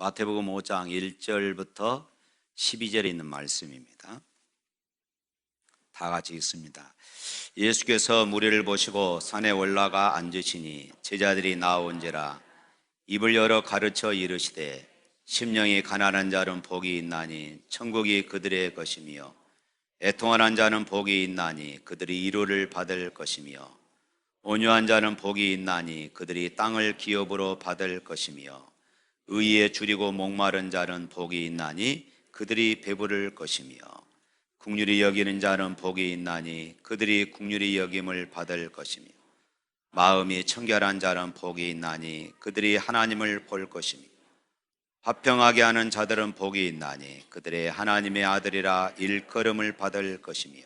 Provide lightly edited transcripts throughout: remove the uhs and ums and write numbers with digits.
마태복음 5장 1절부터 12절에 있는 말씀입니다. 다 같이 읽습니다. 예수께서 무리를 보시고 산에 올라가 앉으시니 제자들이 나온지라 입을 열어 가르쳐 이르시되 심령이 가난한 자는 복이 있나니 천국이 그들의 것이며 애통한 자는 복이 있나니 그들이 위로를 받을 것이며 온유한 자는 복이 있나니 그들이 땅을 기업으로 받을 것이며 의에 줄이고 목마른 자는 복이 있나니 그들이 배부를 것이며 긍휼히 여기는 자는 복이 있나니 그들이 긍휼히 여김을 받을 것이며 마음이 청결한 자는 복이 있나니 그들이 하나님을 볼 것이며 화평하게 하는 자들은 복이 있나니 그들의 하나님의 아들이라 일컬음을 받을 것이며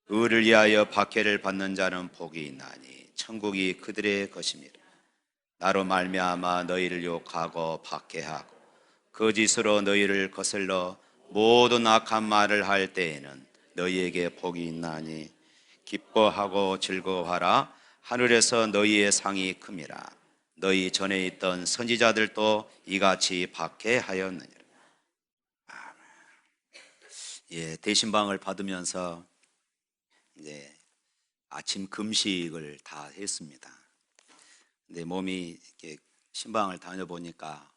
의를 위하여 박해를 받는 자는 복이 있나니 천국이 그들의 것이니라. 나로 말미암아 너희를 욕하고 박해하고 거짓으로 너희를 거슬러 모든 악한 말을 할 때에는 너희에게 복이 있나니 기뻐하고 즐거워하라. 하늘에서 너희의 상이 큼이라. 너희 전에 있던 선지자들도 이같이 박해하였느니라. 대신방을 받으면서 이제 아침 금식을 다 했습니다. 근데 몸이 이렇게 신방을 다녀보니까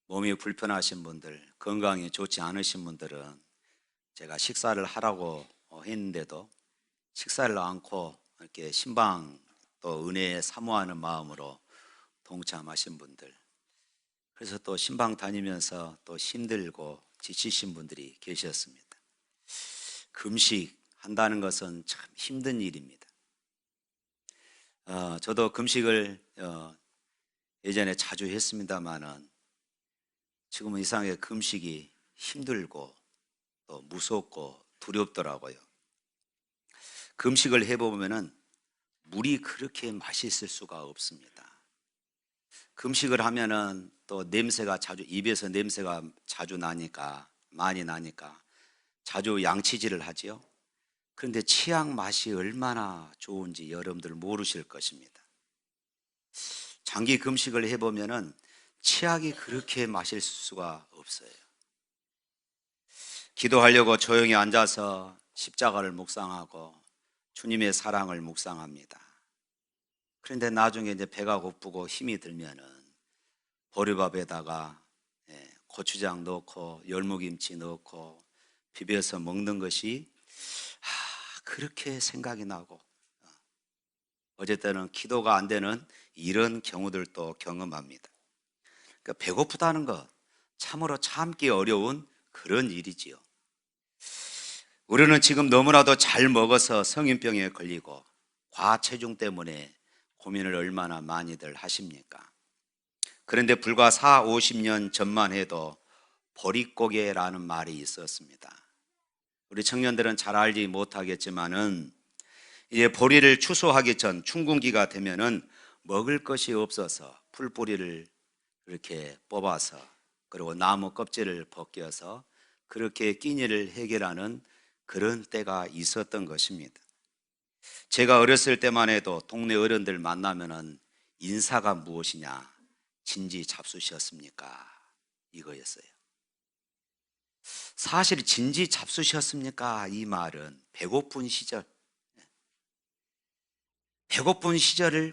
몸이 불편하신 분들, 건강이 좋지 않으신 분들은 제가 식사를 하라고 했는데도 식사를 않고 이렇게 신방 또 은혜에 사모하는 마음으로 동참하신 분들, 그래서 또 신방 다니면서 또 힘들고 지치신 분들이 계셨습니다. 금식 한다는 것은 참 힘든 일입니다. 저도 금식을 예전에 자주 했습니다만은 지금은 이상하게 금식이 힘들고 또 무섭고 두렵더라고요. 금식을 해보면은 물이 그렇게 맛있을 수가 없습니다. 금식을 하면은 또 냄새가 자주, 입에서 냄새가 자주 나니까, 많이 나니까 자주 양치질을 하지요. 그런데 치약 맛이 얼마나 좋은지 여러분들 모르실 것입니다. 장기 금식을 해보면은 치약이 그렇게 마실 수가 없어요. 기도하려고 조용히 앉아서 십자가를 묵상하고 주님의 사랑을 묵상합니다. 그런데 나중에 이제 배가 고프고 힘이 들면은 보리밥에다가 고추장 넣고 열무김치 넣고 비벼서 먹는 것이 그렇게 생각이 나고, 어제 때는 기도가 안 되는 이런 경우들도 경험합니다. 그러니까 배고프다는 것 참으로 참기 어려운 그런 일이지요. 우리는 지금 너무나도 잘 먹어서 성인병에 걸리고 과체중 때문에 고민을 얼마나 많이들 하십니까? 그런데 불과 40, 50년 전만 해도 보릿고개라는 말이 있었습니다. 우리 청년들은 잘 알지 못하겠지만은 이제 보리를 추수하기 전 춘궁기가 되면은 먹을 것이 없어서 풀뿌리를 이렇게 뽑아서 그리고 나무 껍질을 벗겨서 그렇게 끼니를 해결하는 그런 때가 있었던 것입니다. 제가 어렸을 때만 해도 동네 어른들 만나면은 인사가 무엇이냐, 진지 잡수셨습니까? 이거였어요. 사실 진지 잡수셨습니까? 이 말은 배고픈 시절을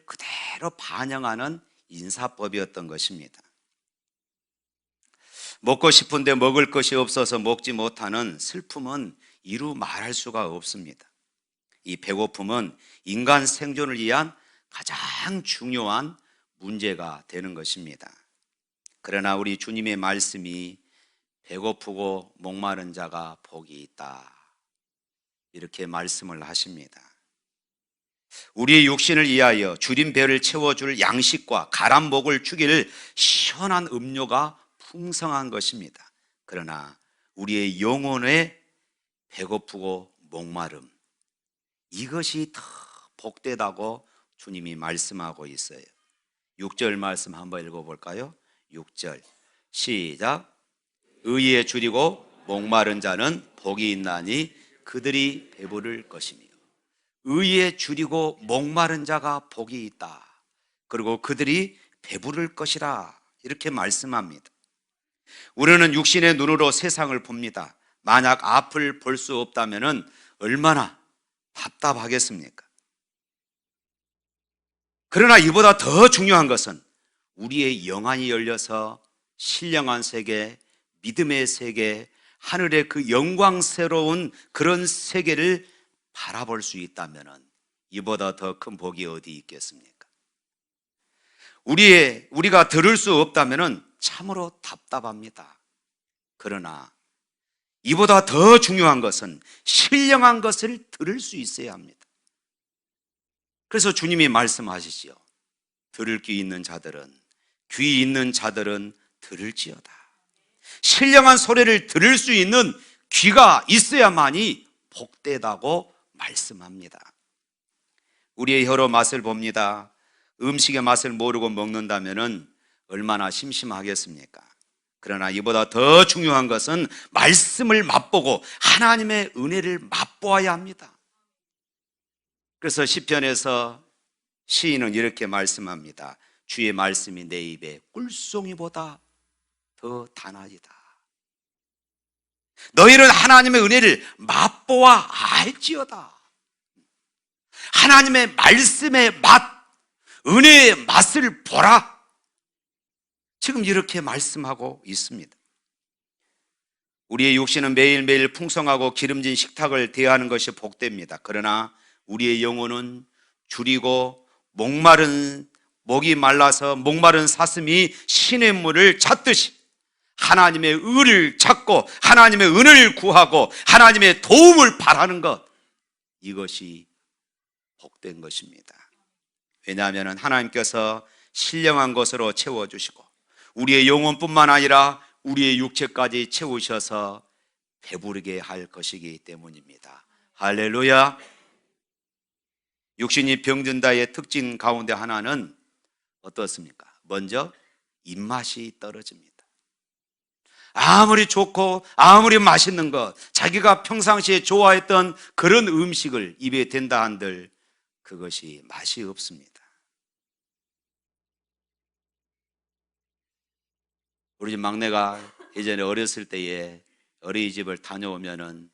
그대로 반영하는 인사법이었던 것입니다. 먹고 싶은데 먹을 것이 없어서 먹지 못하는 슬픔은 이루 말할 수가 없습니다. 이 배고픔은 인간 생존을 위한 가장 중요한 문제가 되는 것입니다. 그러나 우리 주님의 말씀이 배고프고 목마른 자가 복이 있다, 이렇게 말씀을 하십니다. 우리의 육신을 위하여 주린 배를 채워줄 양식과 가란 목을 죽일 시원한 음료가 풍성한 것입니다. 그러나 우리의 영혼의 배고프고 목마름, 이것이 더 복되다고 주님이 말씀하고 있어요. 6절 말씀 한번 읽어볼까요? 6절 시작. 의에 줄이고 목마른 자는 복이 있나니 그들이 배부를 것이며. 의에 줄이고 목마른 자가 복이 있다, 그리고 그들이 배부를 것이라, 이렇게 말씀합니다. 우리는 육신의 눈으로 세상을 봅니다. 만약 앞을 볼 수 없다면 얼마나 답답하겠습니까? 그러나 이보다 더 중요한 것은 우리의 영안이 열려서 신령한 세계, 믿음의 세계, 하늘의 그 영광스러운 그런 세계를 바라볼 수 있다면 이보다 더 큰 복이 어디 있겠습니까? 우리가 들을 수 없다면 참으로 답답합니다. 그러나 이보다 더 중요한 것은 신령한 것을 들을 수 있어야 합니다. 그래서 주님이 말씀하시지요. 들을 귀 있는 자들은, 귀 있는 자들은 들을지어다. 신령한 소리를 들을 수 있는 귀가 있어야만이 복되다고 말씀합니다. 우리의 혀로 맛을 봅니다. 음식의 맛을 모르고 먹는다면 얼마나 심심하겠습니까? 그러나 이보다 더 중요한 것은 말씀을 맛보고 하나님의 은혜를 맛보아야 합니다. 그래서 시편에서 시인은 이렇게 말씀합니다. 주의 말씀이 내 입에 꿀송이보다 더 단아지다. 너희는 하나님의 은혜를 맛보아 알지어다. 하나님의 말씀의 맛, 은혜의 맛을 보라. 지금 이렇게 말씀하고 있습니다. 우리의 육신은 매일매일 풍성하고 기름진 식탁을 대하는 것이 복됩니다. 그러나 우리의 영혼은 줄이고 목이 말라서 목마른 사슴이 시냇물을 찾듯이 하나님의 의를 찾고 하나님의 은혜를 구하고 하나님의 도움을 바라는 것, 이것이 복된 것입니다. 왜냐하면 하나님께서 신령한 것으로 채워주시고 우리의 영혼뿐만 아니라 우리의 육체까지 채우셔서 배부르게 할 것이기 때문입니다. 할렐루야. 육신이 병든다의 특징 가운데 하나는 어떻습니까? 먼저 입맛이 떨어집니다. 아무리 좋고 아무리 맛있는 것, 자기가 평상시에 좋아했던 그런 음식을 입에 댄다 한들 그것이 맛이 없습니다. 우리 집 막내가 예전에 어렸을 때에 어린이집을 다녀오면은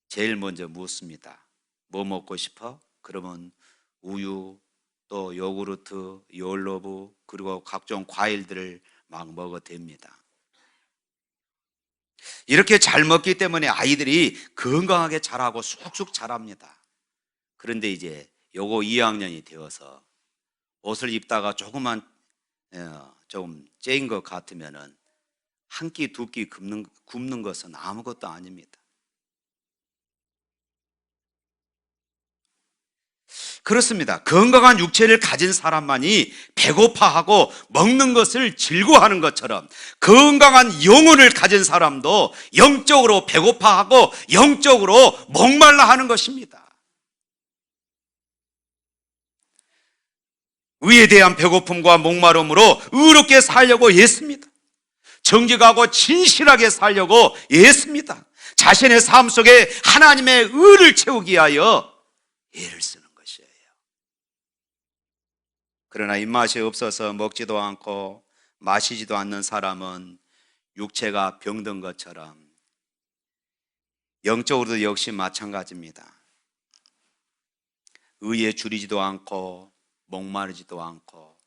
제일 먼저 묻습니다. 뭐 먹고 싶어? 그러면 우유, 또 요구르트, 요올로브, 그리고 각종 과일들을 막 먹어댑니다. 이렇게 잘 먹기 때문에 아이들이 건강하게 자라고 쑥쑥 자랍니다. 그런데 이제 요거 2학년이 되어서 옷을 입다가 조금 째인 것 같으면은 한 끼, 두 끼 굶는 것은 아무것도 아닙니다. 그렇습니다. 건강한 육체를 가진 사람만이 배고파하고 먹는 것을 즐거워하는 것처럼 건강한 영혼을 가진 사람도 영적으로 배고파하고 영적으로 목말라 하는 것입니다. 의에 대한 배고픔과 목마름으로 의롭게 살려고 애씁니다. 정직하고 진실하게 살려고 애씁니다. 자신의 삶 속에 하나님의 의를 채우기 위하여 애를 쓰는 것이에요. 그러나 입맛이 없어서 먹지도 않고 마시지도 않는 사람은 육체가 병든 것처럼 영적으로도 역시 마찬가지입니다. 의에 줄이지도 않고 목마르지도 않고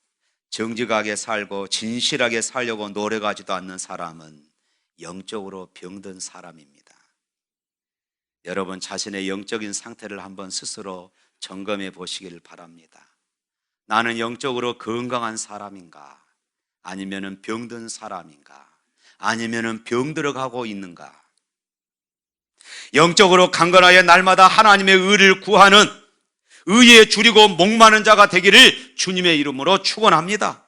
정직하게 살고 진실하게 살려고 노력하지도 않는 사람은 영적으로 병든 사람입니다. 여러분 자신의 영적인 상태를 한번 스스로 점검해 보시기를 바랍니다. 나는 영적으로 건강한 사람인가? 아니면은 병든 사람인가? 아니면은 병들어가고 있는가? 영적으로 강건하여 날마다 하나님의 의를 구하는 의에 줄이고 목마른 자가 되기를 주님의 이름으로 축원합니다.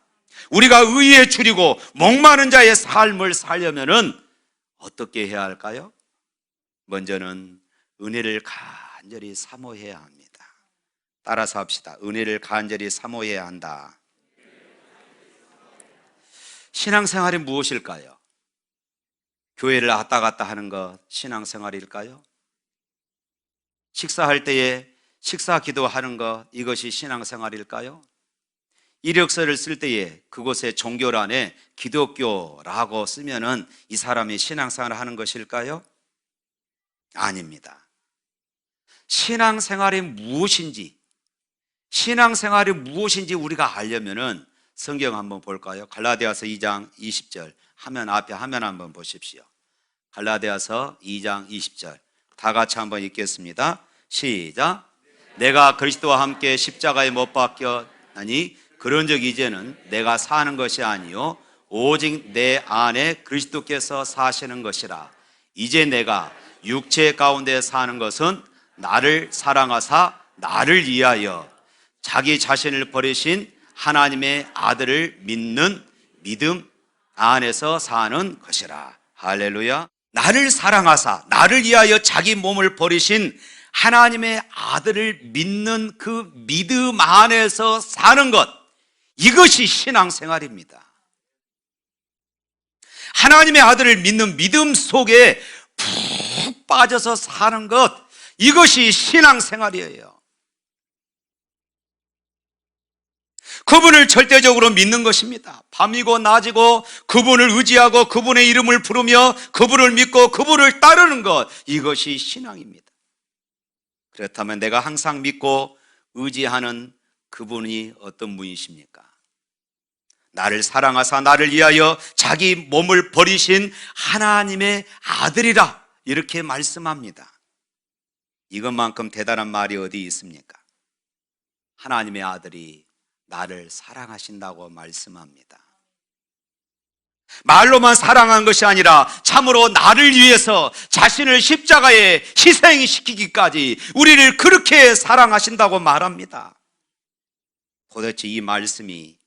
우리가 의에 줄이고 목마른 자의 삶을 살려면은 어떻게 해야 할까요? 먼저는 은혜를 간절히 사모해야 합니다. 따라서 합시다. 은혜를 간절히 사모해야 한다. 신앙생활이 무엇일까요? 교회를 왔다 갔다 하는 것 신앙생활일까요? 식사할 때에 식사 기도하는 것, 이것이 신앙생활일까요? 이력서를 쓸 때에 그곳에 종교란에 기독교라고 쓰면은 이 사람이 신앙생활을 하는 것일까요? 아닙니다. 신앙생활이 무엇인지 우리가 알려면은 성경 한번 볼까요? 갈라디아서 2장 20절 앞에 화면 한번 보십시오. 갈라디아서 2장 20절 다 같이 한번 읽겠습니다. 시작. 내가 그리스도와 함께 십자가에 못 박혔나니 그런즉 이제는 내가 사는 것이 아니요 오직 내 안에 그리스도께서 사시는 것이라. 이제 내가 육체 가운데 사는 것은 나를 사랑하사 나를 위하여 자기 자신을 버리신 하나님의 아들을 믿는 믿음 안에서 사는 것이라. 할렐루야. 나를 사랑하사 나를 위하여 자기 몸을 버리신 하나님의 아들을 믿는 그 믿음 안에서 사는 것, 이것이 신앙생활입니다. 하나님의 아들을 믿는 믿음 속에 푹 빠져서 사는 것, 이것이 신앙생활이에요. 그분을 절대적으로 믿는 것입니다. 밤이고 낮이고 그분을 의지하고 그분의 이름을 부르며 그분을 믿고 그분을 따르는 것, 이것이 신앙입니다. 그렇다면 내가 항상 믿고 의지하는 그분이 어떤 분이십니까? 나를 사랑하사 나를 위하여 자기 몸을 버리신 하나님의 아들이라, 이렇게 말씀합니다. 이것만큼 대단한 말이 어디 있습니까? 하나님의 아들이 나를 사랑하신다고 말씀합니다. 말로만 사랑한 것이 아니라 참으로 나를 위해서 자신을 십자가에 희생시키기까지 우리를 그렇게 사랑하신다고 말합니다. 도대체 이 말씀이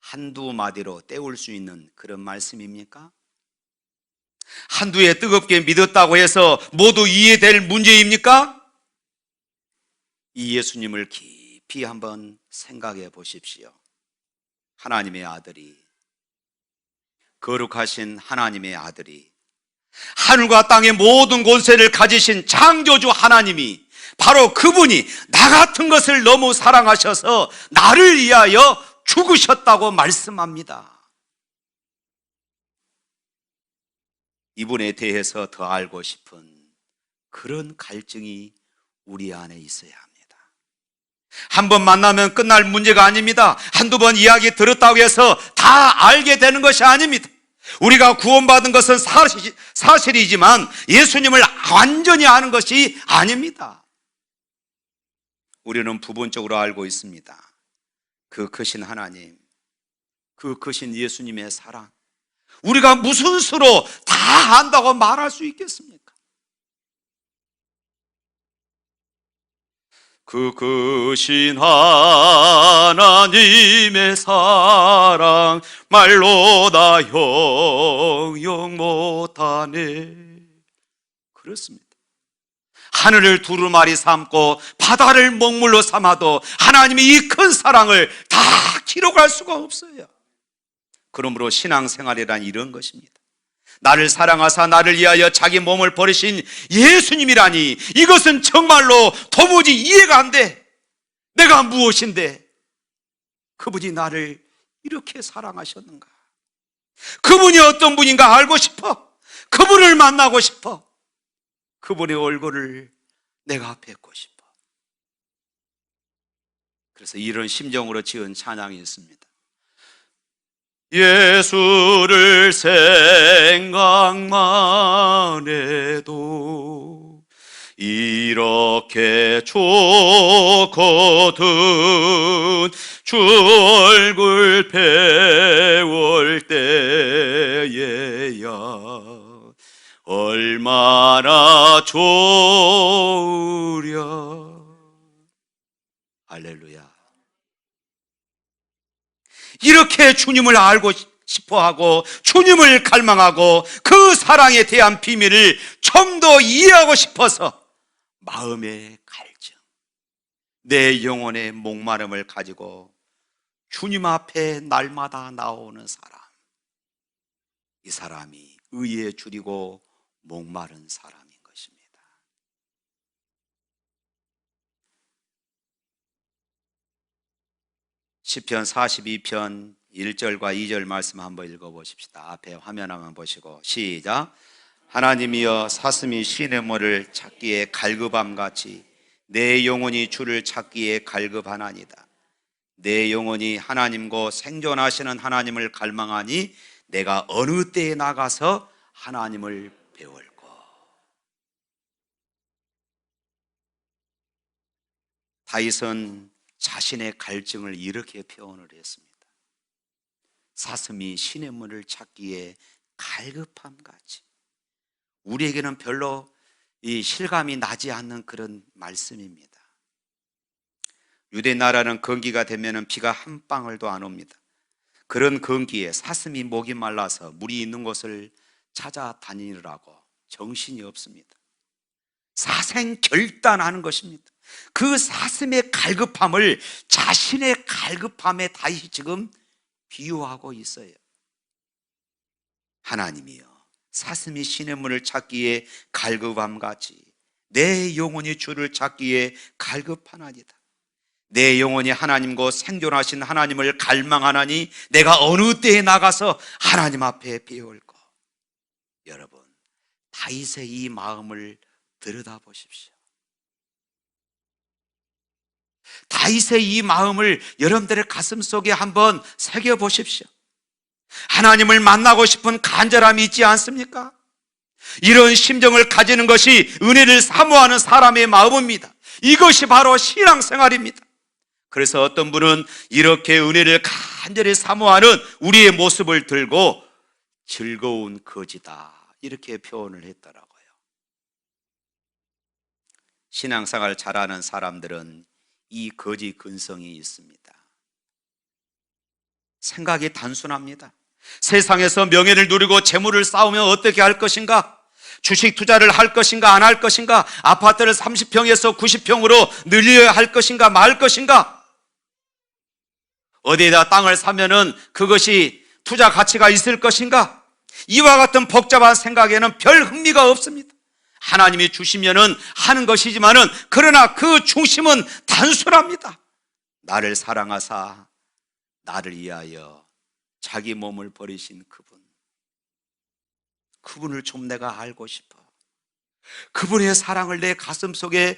한두 마디로 때울 수 있는 그런 말씀입니까? 한두에 뜨겁게 믿었다고 해서 모두 이해될 문제입니까? 이 예수님을 깊이 한번 생각해 보십시오. 하나님의 아들이, 거룩하신 하나님의 아들이, 하늘과 땅의 모든 권세를 가지신 창조주 하나님이, 바로 그분이 나 같은 것을 너무 사랑하셔서 나를 위하여 죽으셨다고 말씀합니다. 이분에 대해서 더 알고 싶은 그런 갈증이 우리 안에 있어야 합니다. 한 번 만나면 끝날 문제가 아닙니다. 한두 번 이야기 들었다고 해서 다 알게 되는 것이 아닙니다. 우리가 구원받은 것은 사실이지만 예수님을 완전히 아는 것이 아닙니다. 우리는 부분적으로 알고 있습니다. 그 크신 하나님, 그 크신 예수님의 사랑, 우리가 무슨 수로 다 안다고 말할 수 있겠습니까? 그 크신 하나님의 사랑 말로 다 형용 못하네. 그렇습니다. 하늘을 두루마리 삼고 바다를 먹물로 삼아도 하나님이 이 큰 사랑을 다 기록할 수가 없어요. 그러므로 신앙생활이란 이런 것입니다. 나를 사랑하사 나를 위하여 자기 몸을 버리신 예수님이라니, 이것은 정말로 도무지 이해가 안 돼. 내가 무엇인데 그분이 나를 이렇게 사랑하셨는가? 그분이 어떤 분인가 알고 싶어. 그분을 만나고 싶어. 그분의 얼굴을 내가 뵙고 싶어. 그래서 이런 심정으로 지은 찬양이 있습니다. 예수를 생각만 해도 이렇게 좋거든. 주 얼굴 배울 때에야 얼마나 좋으랴. 할렐루야. 이렇게 주님을 알고 싶어하고 주님을 갈망하고 그 사랑에 대한 비밀을 좀 더 이해하고 싶어서 마음의 갈증, 내 영혼의 목마름을 가지고 주님 앞에 날마다 나오는 사람, 이 사람이 의에 줄이고 목마른 사람인 것입니다. 시편 42편 1절과 2절 말씀 한번 읽어보십시다. 앞에 화면 한번 보시고 시작. 하나님이여 사슴이 시냇물을 찾기에 갈급함같이 내 영혼이 주를 찾기에 갈급하나이다. 내 영혼이 하나님과 생존하시는 하나님을 갈망하니 내가 어느 때에 나가서 하나님을 배울까. 다윗은 자신의 갈증을 이렇게 표현을 했습니다. 사슴이 시냇물을 찾기에 갈급함같이. 우리에게는 별로 이 실감이 나지 않는 그런 말씀입니다. 유대 나라는 건기가 되면 비가 한 방울도 안 옵니다. 그런 건기에 사슴이 목이 말라서 물이 있는 곳을 찾아다니느라고 정신이 없습니다. 사생결단하는 것입니다. 그 사슴의 갈급함을 자신의 갈급함에 다시 지금 비유하고 있어요. 하나님이여 사슴이 시냇물을 찾기에 갈급함같이 내 영혼이 주를 찾기에 갈급하나이다. 내 영혼이 하나님과 생존하신 하나님을 갈망하나니 내가 어느 때에 나가서 하나님 앞에 배울까. 여러분, 다윗의 이 마음을 들여다보십시오. 다윗의 이 마음을 여러분들의 가슴 속에 한번 새겨보십시오. 하나님을 만나고 싶은 간절함이 있지 않습니까? 이런 심정을 가지는 것이 은혜를 사모하는 사람의 마음입니다. 이것이 바로 신앙생활입니다. 그래서 어떤 분은 이렇게 은혜를 간절히 사모하는 우리의 모습을 들고 즐거운 거지다 이렇게 표현을 했더라고요. 신앙생활 잘하는 사람들은 이 거지 근성이 있습니다. 생각이 단순합니다. 세상에서 명예를 누리고 재물을 쌓으면 어떻게 할 것인가? 주식 투자를 할 것인가 안 할 것인가? 아파트를 30평에서 90평으로 늘려야 할 것인가 말 것인가? 어디에다 땅을 사면은 그것이 투자 가치가 있을 것인가? 이와 같은 복잡한 생각에는 별 흥미가 없습니다. 하나님이 주시면은 하는 것이지만은 그러나 그 중심은 단순합니다. 나를 사랑하사 나를 위하여 자기 몸을 버리신 그분을 좀 내가 알고 싶어. 그분의 사랑을 내 가슴 속에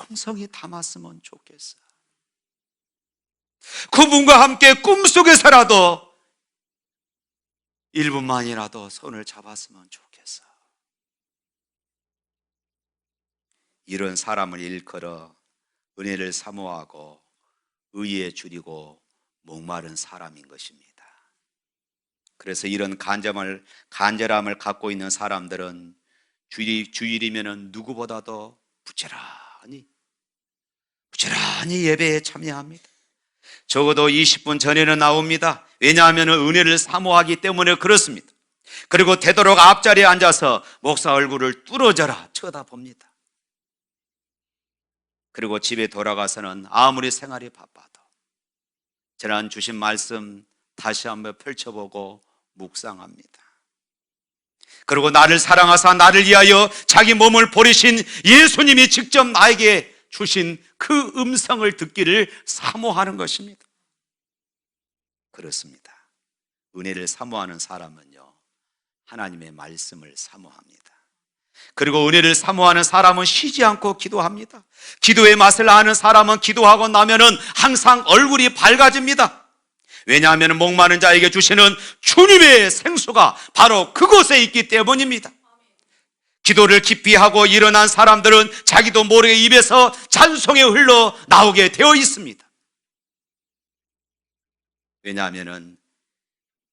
풍성히 담았으면 좋겠어. 그분과 함께 꿈속에서라도 1분만이라도 손을 잡았으면 좋겠어. 이런 사람을 일컬어 은혜를 사모하고 의에 줄이고 목마른 사람인 것입니다. 그래서 이런 간절함을 갖고 있는 사람들은 주일이면 누구보다도 부지런히 예배에 참여합니다. 적어도 20분 전에는 나옵니다. 왜냐하면 은혜를 사모하기 때문에 그렇습니다. 그리고 되도록 앞자리에 앉아서 목사 얼굴을 뚫어져라 쳐다봅니다. 그리고 집에 돌아가서는 아무리 생활이 바빠도 지난 주신 말씀 다시 한번 펼쳐보고 묵상합니다. 그리고 나를 사랑하사 나를 위하여 자기 몸을 버리신 예수님이 직접 나에게 주신 그 음성을 듣기를 사모하는 것입니다. 그렇습니다. 은혜를 사모하는 사람은요, 하나님의 말씀을 사모합니다. 그리고 은혜를 사모하는 사람은 쉬지 않고 기도합니다. 기도의 맛을 아는 사람은 기도하고 나면은 항상 얼굴이 밝아집니다. 왜냐하면 목마른 자에게 주시는 주님의 생수가 바로 그곳에 있기 때문입니다. 기도를 깊이 하고 일어난 사람들은 자기도 모르게 입에서 찬송이 흘러 나오게 되어 있습니다. 왜냐하면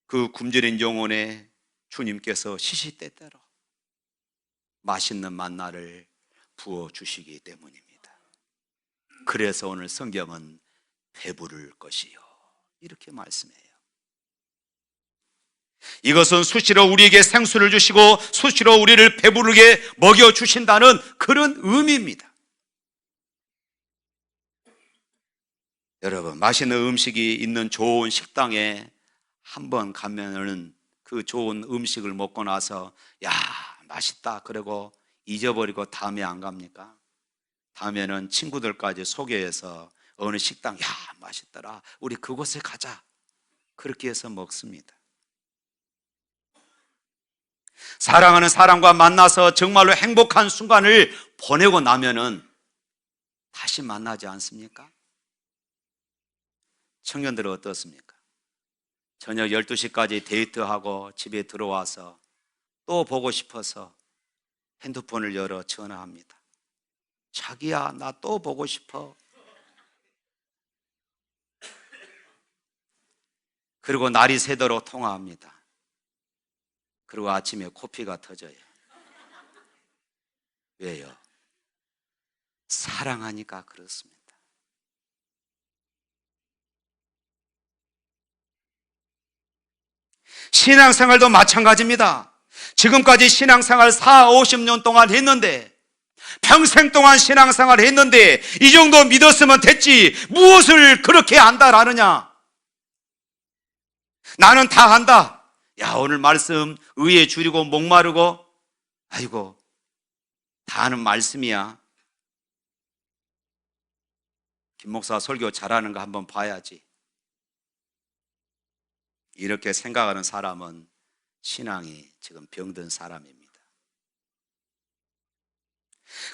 그 굶주린 영혼에 주님께서 시시때때로 맛있는 만나를 부어주시기 때문입니다. 그래서 오늘 성경은 배부를 것이요 이렇게 말씀해요. 이것은 수시로 우리에게 생수를 주시고 수시로 우리를 배부르게 먹여주신다는 그런 의미입니다. 여러분, 맛있는 음식이 있는 좋은 식당에 한번 가면은 그 좋은 음식을 먹고 나서 야 맛있다 그러고 잊어버리고 다음에 안 갑니까? 다음에는 친구들까지 소개해서 어느 식당, 야, 맛있더라, 우리 그곳에 가자, 그렇게 해서 먹습니다. 사랑하는 사람과 만나서 정말로 행복한 순간을 보내고 나면은 다시 만나지 않습니까? 청년들은 어떻습니까? 저녁 12시까지 데이트하고 집에 들어와서 또 보고 싶어서 핸드폰을 열어 전화합니다. 자기야, 나 또 보고 싶어. 그리고 날이 새도록 통화합니다. 그리고 아침에 코피가 터져요. 왜요? 사랑하니까 그렇습니다. 신앙생활도 마찬가지입니다. 지금까지 신앙생활 40, 50년 동안 했는데, 평생 동안 신앙생활 했는데 이 정도 믿었으면 됐지 무엇을 그렇게 안다라느냐? 나는 다 한다. 야, 오늘 말씀 의에 줄이고 목마르고, 아이고, 다 아는 말씀이야. 김 목사 설교 잘하는 거 한번 봐야지. 이렇게 생각하는 사람은 신앙이 지금 병든 사람입니다.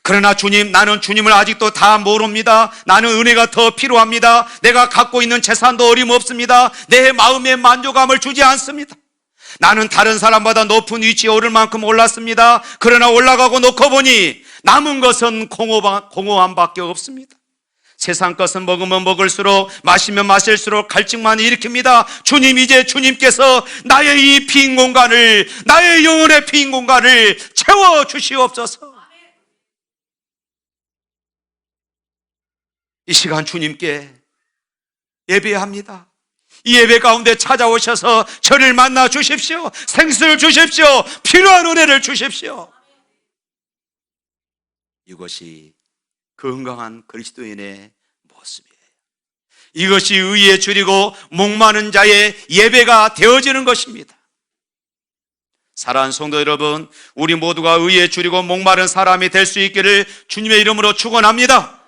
그러나 주님, 나는 주님을 아직도 다 모릅니다. 나는 은혜가 더 필요합니다. 내가 갖고 있는 재산도 어림없습니다. 내 마음의 만족감을 주지 않습니다. 나는 다른 사람보다 높은 위치에 오를 만큼 올랐습니다. 그러나 올라가고 놓고 보니 남은 것은 공허함밖에 없습니다. 세상 것은 먹으면 먹을수록, 마시면 마실수록 갈증만 일으킵니다. 주님, 이제 주님께서 나의 이 빈 공간을, 나의 영혼의 빈 공간을 채워주시옵소서. 이 시간 주님께 예배합니다. 이 예배 가운데 찾아오셔서 저를 만나 주십시오. 생수를 주십시오. 필요한 은혜를 주십시오. 이것이 건강한 그리스도인의 모습이에요. 이것이 의에 줄이고 목마른 자의 예배가 되어지는 것입니다. 사랑하는 성도 여러분, 우리 모두가 의에 줄이고 목마른 사람이 될 수 있기를 주님의 이름으로 축원합니다.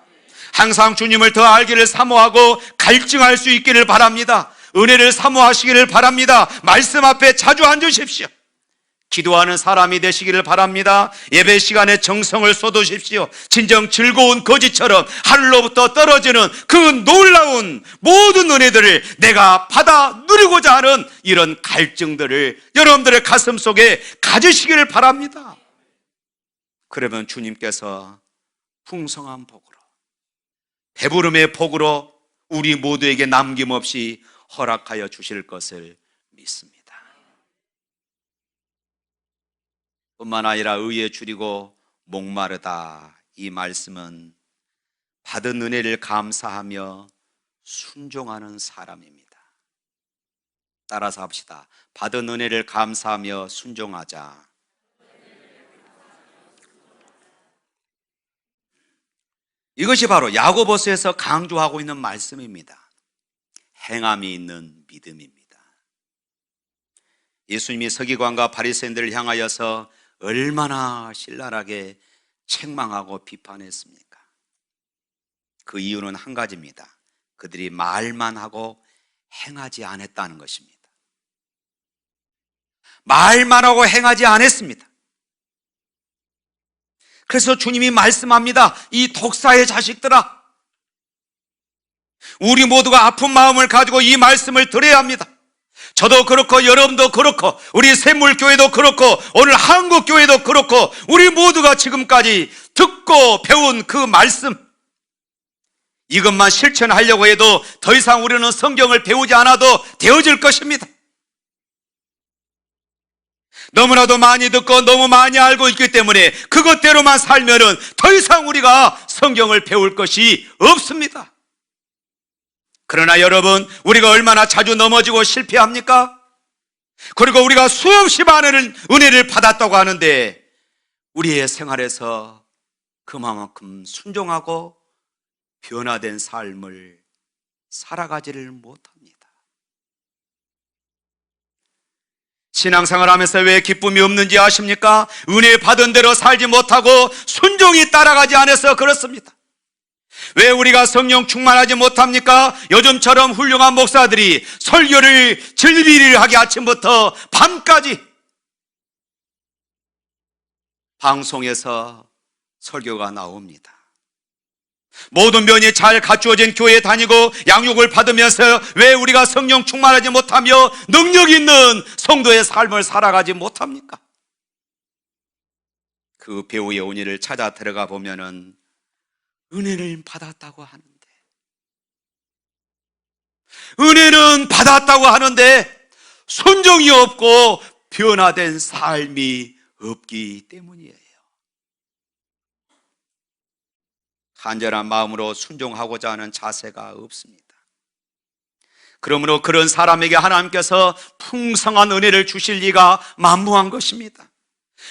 항상 주님을 더 알기를 사모하고 갈증할 수 있기를 바랍니다. 은혜를 사모하시기를 바랍니다. 말씀 앞에 자주 앉으십시오. 기도하는 사람이 되시기를 바랍니다. 예배 시간에 정성을 쏟으십시오. 진정 즐거운 거지처럼 하늘로부터 떨어지는 그 놀라운 모든 은혜들을 내가 받아 누리고자 하는 이런 갈증들을 여러분들의 가슴 속에 가지시기를 바랍니다. 그러면 주님께서 풍성한 복으로, 배부름의 복으로 우리 모두에게 남김없이 허락하여 주실 것을 믿습니다. 뿐만 아니라 의에 줄이고 목마르다, 이 말씀은 받은 은혜를 감사하며 순종하는 사람입니다. 따라서 합시다. 받은 은혜를 감사하며 순종하자. 이것이 바로 야고보서에서 강조하고 있는 말씀입니다. 행함이 있는 믿음입니다. 예수님이 서기관과 바리새인들을 향하여서 얼마나 신랄하게 책망하고 비판했습니까? 그 이유는 한 가지입니다. 그들이 말만 하고 행하지 않았다는 것입니다. 말만 하고 행하지 않았습니다. 그래서 주님이 말씀합니다. 이 독사의 자식들아, 우리 모두가 아픈 마음을 가지고 이 말씀을 들어야 합니다. 저도 그렇고 여러분도 그렇고 우리 샘물교회도 그렇고 오늘 한국교회도 그렇고 우리 모두가 지금까지 듣고 배운 그 말씀, 이것만 실천하려고 해도 더 이상 우리는 성경을 배우지 않아도 되어질 것입니다. 너무나도 많이 듣고 너무 많이 알고 있기 때문에 그것대로만 살면은 더 이상 우리가 성경을 배울 것이 없습니다. 그러나 여러분, 우리가 얼마나 자주 넘어지고 실패합니까? 그리고 우리가 수없이 많은 은혜를 받았다고 하는데 우리의 생활에서 그만큼 순종하고 변화된 삶을 살아가지를 못합니다. 신앙생활 하면서 왜 기쁨이 없는지 아십니까? 은혜 받은 대로 살지 못하고 순종이 따라가지 않아서 그렇습니다. 왜 우리가 성령 충만하지 못합니까? 요즘처럼 훌륭한 목사들이 설교를 질비를 하게 아침부터 밤까지 방송에서 설교가 나옵니다. 모든 면이 잘 갖추어진 교회에 다니고 양육을 받으면서 왜 우리가 성령 충만하지 못하며 능력 있는 성도의 삶을 살아가지 못합니까? 그 배우의 은혜를 찾아 들어가 보면은 은혜를 받았다고 하는데, 은혜는 받았다고 하는데 순종이 없고 변화된 삶이 없기 때문이에요. 간절한 마음으로 순종하고자 하는 자세가 없습니다. 그러므로 그런 사람에게 하나님께서 풍성한 은혜를 주실 리가 만무한 것입니다.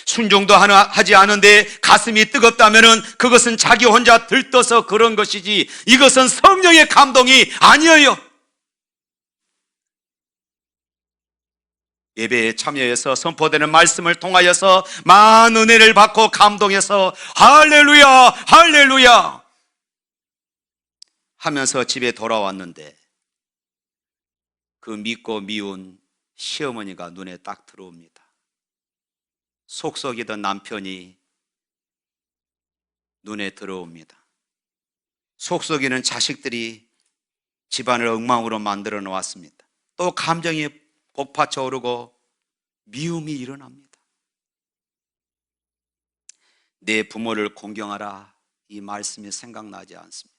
순종도 하지 않은데 가슴이 뜨겁다면 그것은 자기 혼자 들떠서 그런 것이지 이것은 성령의 감동이 아니에요. 예배에 참여해서 선포되는 말씀을 통하여서 많은 은혜를 받고 감동해서 할렐루야 할렐루야 하면서 집에 돌아왔는데 그 믿고 미운 시어머니가 눈에 딱 들어옵니다. 속썩이던 남편이 눈에 들어옵니다. 속썩이는 자식들이 집안을 엉망으로 만들어 놓았습니다. 또 감정이 복받쳐 오르고 미움이 일어납니다. 내 부모를 공경하라, 이 말씀이 생각나지 않습니다.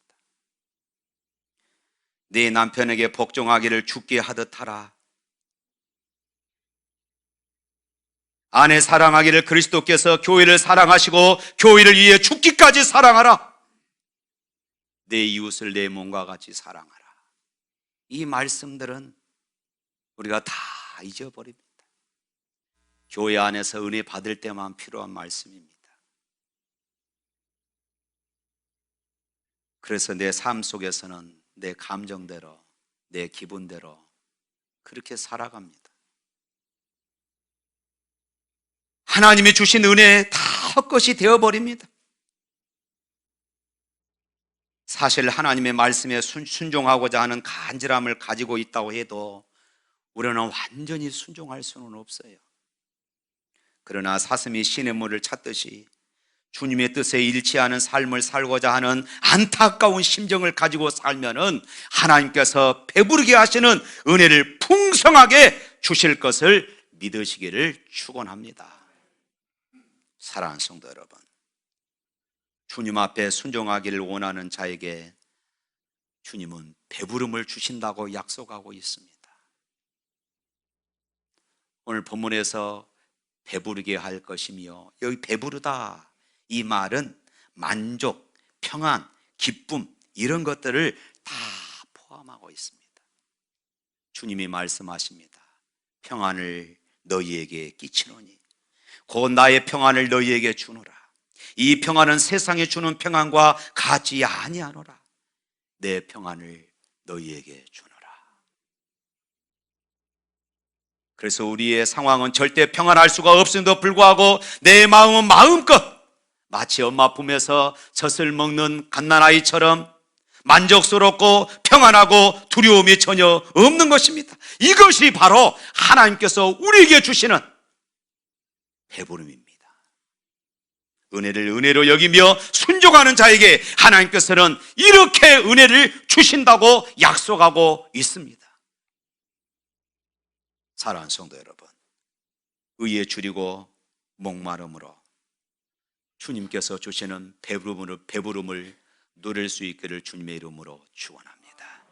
내 남편에게 복종하기를 죽게 하듯 하라, 아내 사랑하기를 그리스도께서 교회를 사랑하시고 교회를 위해 죽기까지 사랑하라, 내 이웃을 내 몸과 같이 사랑하라. 이 말씀들은 우리가 다 잊어버립니다. 교회 안에서 은혜 받을 때만 필요한 말씀입니다. 그래서 내 삶 속에서는 내 감정대로, 내 기분대로 그렇게 살아갑니다. 하나님이 주신 은혜 다 헛것이 되어버립니다. 사실 하나님의 말씀에 순종하고자 하는 간절함을 가지고 있다고 해도 우리는 완전히 순종할 수는 없어요. 그러나 사슴이 시냇물을 찾듯이 주님의 뜻에 일치하는 삶을 살고자 하는 안타까운 심정을 가지고 살면은 하나님께서 배부르게 하시는 은혜를 풍성하게 주실 것을 믿으시기를 축원합니다. 사랑하는 성도 여러분, 주님 앞에 순종하기를 원하는 자에게 주님은 배부름을 주신다고 약속하고 있습니다. 오늘 본문에서 배부르게 할 것이며, 여기 배부르다 이 말은 만족, 평안, 기쁨 이런 것들을 다 포함하고 있습니다. 주님이 말씀하십니다. 평안을 너희에게 끼치노니 곧 나의 평안을 너희에게 주노라. 이 평안은 세상에 주는 평안과 같지 아니하노라. 내 평안을 너희에게 주노라. 그래서 우리의 상황은 절대 평안할 수가 없음에도 불구하고 내 마음은 마음껏 마치 엄마 품에서 젖을 먹는 갓난아이처럼 만족스럽고 평안하고 두려움이 전혀 없는 것입니다. 이것이 바로 하나님께서 우리에게 주시는 배부름입니다. 은혜를 은혜로 여기며 순종하는 자에게 하나님께서는 이렇게 은혜를 주신다고 약속하고 있습니다. 사랑하는 성도 여러분, 의에 줄이고 목마름으로 주님께서 주시는 배부름을 누릴 수 있기를 주님의 이름으로 축원합니다.